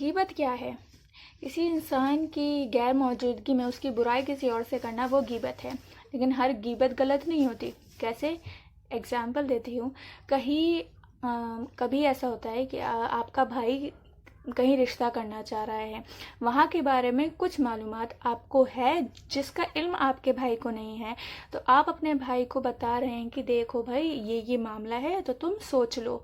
غیبت کیا ہے؟ کسی انسان کی غیر موجودگی میں اس کی برائی کسی اور سے کرنا وہ غیبت ہے، لیکن ہر غیبت غلط نہیں ہوتی۔ کیسے؟ ایگزامپل دیتی ہوں۔ کبھی ایسا ہوتا ہے کہ آپ کا بھائی کہیں رشتہ کرنا چاہ رہا ہے، وہاں کے بارے میں کچھ معلومات آپ کو ہے جس کا علم آپ کے بھائی کو نہیں ہے، تو آپ اپنے بھائی کو بتا رہے ہیں کہ دیکھو بھائی یہ معاملہ ہے تو تم سوچ لو،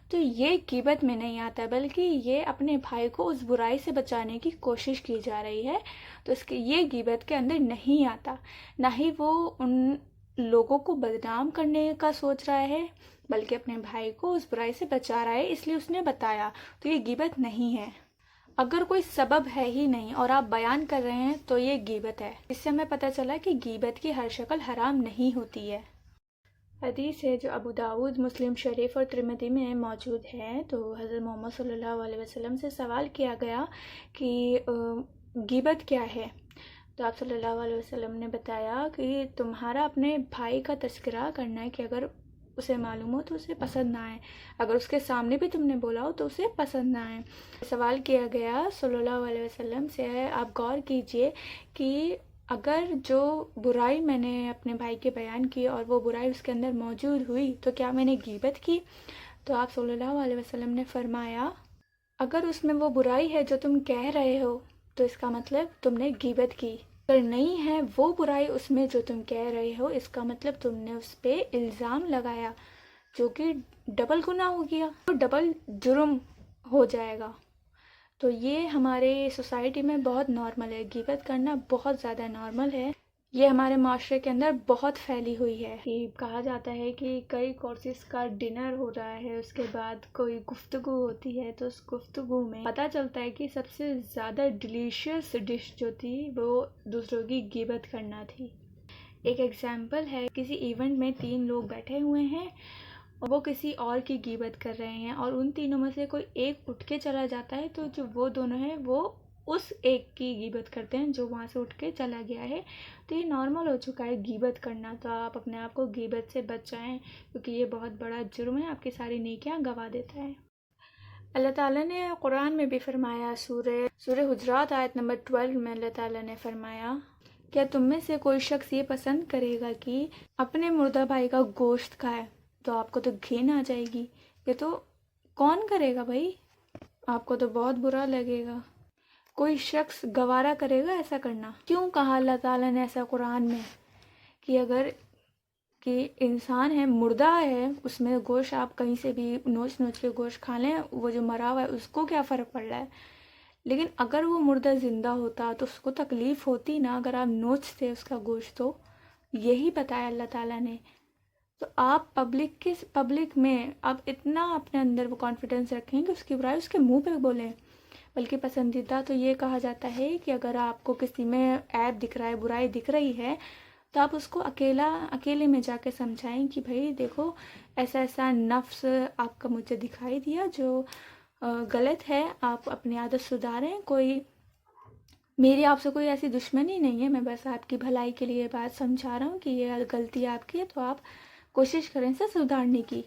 تو یہ غیبت میں نہیں آتا، بلکہ یہ اپنے بھائی کو اس برائی سے بچانے کی کوشش کی جا رہی ہے، تو یہ غیبت کے اندر نہیں آتا۔ نہ ہی وہ ان لوگوں کو بدنام کرنے کا سوچ رہا ہے، بلکہ اپنے بھائی کو اس برائی سے بچا رہا ہے، اس لیے اس نے بتایا، تو یہ غیبت نہیں ہے۔ اگر کوئی سبب ہے ہی نہیں اور آپ بیان کر رہے ہیں تو یہ غیبت ہے۔ اس سے ہمیں پتہ چلا کہ غیبت کی ہر شکل حرام نہیں ہوتی ہے۔ حدیث ہے جو ابو داؤد، مسلم شریف اور ترمذی میں موجود ہے، تو حضرت محمد صلی اللہ علیہ وسلم سے سوال کیا گیا کہ غیبت کیا ہے؟ تو آپ صلی اللہ علیہ وسلم نے بتایا کہ تمہارا اپنے بھائی کا تذکرہ کرنا ہے کہ اگر اسے معلوم ہو تو اسے پسند نہ آئے، اگر اس کے سامنے بھی تم نے بولا ہو تو اسے پسند نہ آئے۔ سوال کیا گیا صلی اللہ علیہ وسلم سے، آپ غور کیجئے کہ اگر جو برائی میں نے اپنے بھائی کے بیان کی اور وہ برائی اس کے اندر موجود ہوئی تو کیا میں نے غیبت کی؟ تو آپ صلی اللہ علیہ وسلم نے فرمایا اگر اس میں وہ برائی ہے جو تم کہہ رہے ہو تو اس کا مطلب تم نے غیبت کی، اگر نہیں ہے وہ برائی اس میں جو تم کہہ رہے ہو، اس کا مطلب تم نے اس پہ الزام لگایا، جو کہ ڈبل گناہ ہو گیا، ڈبل جرم ہو جائے گا۔ تو یہ ہمارے سوسائٹی میں بہت نارمل ہے، غیبت کرنا بہت زیادہ نارمل ہے، یہ ہمارے معاشرے کے اندر بہت پھیلی ہوئی ہے۔ کہا جاتا ہے کہ کئی کورسز کا ڈنر ہو رہا ہے، اس کے بعد کوئی گفتگو ہوتی ہے، تو اس گفتگو میں پتہ چلتا ہے کہ سب سے زیادہ ڈیلیشیس ڈش جو تھی وہ دوسروں کی غیبت کرنا تھی۔ ایک ایگزامپل ہے، کسی ایونٹ میں 3 لوگ بیٹھے ہوئے ہیں اور وہ کسی اور کی غیبت کر رہے ہیں، اور ان تینوں میں سے کوئی ایک اٹھ کے چلا جاتا ہے، تو جو وہ دونوں ہیں وہ اس ایک کی غیبت کرتے ہیں جو وہاں سے اٹھ کے چلا گیا ہے۔ تو یہ نارمل ہو چکا ہے غیبت کرنا، تو آپ اپنے آپ کو غیبت سے بچائیں، کیونکہ یہ بہت بڑا جرم ہے، آپ کی ساری نیکیاں گوا دیتا ہے۔ اللہ تعالیٰ نے قرآن میں بھی فرمایا، سورہ حجرات آیت نمبر 12 میں اللہ تعالیٰ نے فرمایا کیا تم میں سے کوئی شخص یہ پسند کرے گا کہ اپنے مردہ بھائی کا گوشت کھائے؟ تو آپ کو تو گھن آ جائے گی، یہ تو کون کرے گا بھائی؟ آپ کو تو بہت برا لگے گا، کوئی شخص گوارا کرے گا ایسا کرنا؟ کیوں کہا اللہ تعالیٰ نے ایسا قرآن میں کہ اگر کہ انسان ہے، مردہ ہے، اس میں گوشت آپ کہیں سے بھی نوچ کے گوشت کھا لیں، وہ جو مرا ہوا ہے اس کو کیا فرق پڑ رہا ہے؟ لیکن اگر وہ مردہ زندہ ہوتا تو اس کو تکلیف ہوتی نا، اگر آپ نوچتے اس کا گوشت۔ تو یہی بتایا اللہ تعالیٰ نے۔ تو آپ پبلک میں آپ اتنا اپنے اندر وہ کانفیڈنس رکھیں کہ اس کی برائی اس کے منہ پہ بولیں، بلکہ پسندیدہ تو یہ کہا جاتا ہے کہ اگر آپ کو کسی میں عیب دکھ رہا ہے، برائی دکھ رہی ہے، تو آپ اس کو اکیلے میں جا کے سمجھائیں کہ بھائی دیکھو ایسا ایسا نفس آپ کا مجھے دکھائی دیا جو غلط ہے، آپ اپنی عادت سدھاریں، میری آپ سے کوئی ایسی دشمنی نہیں ہے، میں بس آپ کی بھلائی کے لیے بات سمجھا رہا ہوں کہ یہ غلطی آپ کی ہے، تو آپ کوشش کریں اسے سدھارنے کی۔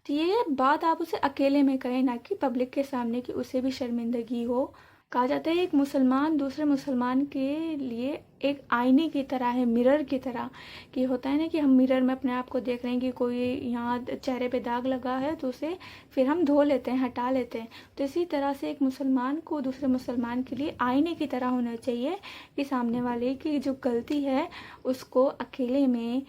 تو یہ بات آپ اسے اکیلے میں کہیں، نہ کہ پبلک کے سامنے، کہ اسے بھی شرمندگی ہو۔ کہا جاتا ہے ایک مسلمان دوسرے مسلمان کے لیے ایک آئینے کی طرح ہے، مرر کی طرح، کہ ہوتا ہے نا کہ ہم مرر میں اپنے آپ کو دیکھ رہے ہیں کہ کوئی یہاں چہرے پہ داغ لگا ہے تو اسے پھر ہم دھو لیتے ہیں، ہٹا لیتے ہیں۔ تو اسی طرح سے ایک مسلمان کو دوسرے مسلمان کے لیے آئینے کی طرح ہونا چاہیے، کہ سامنے والے کی جو غلطی ہے اس کو اکیلے میں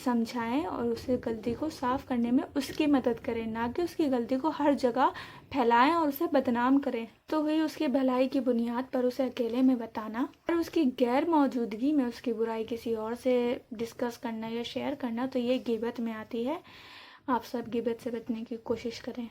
سمجھائیں اور اسے غلطی کو صاف کرنے میں اس کی مدد کریں، نہ کہ اس کی غلطی کو ہر جگہ پھیلائیں اور اسے بدنام کریں۔ تو ہوئی اس کی بھلائی کی بنیاد پر اسے اکیلے میں بتانا، اور اس کی غیر موجودگی میں اس کی برائی کسی اور سے ڈسکس کرنا یا شیئر کرنا، تو یہ غیبت میں آتی ہے۔ آپ سب غیبت سے بچنے کی کوشش کریں۔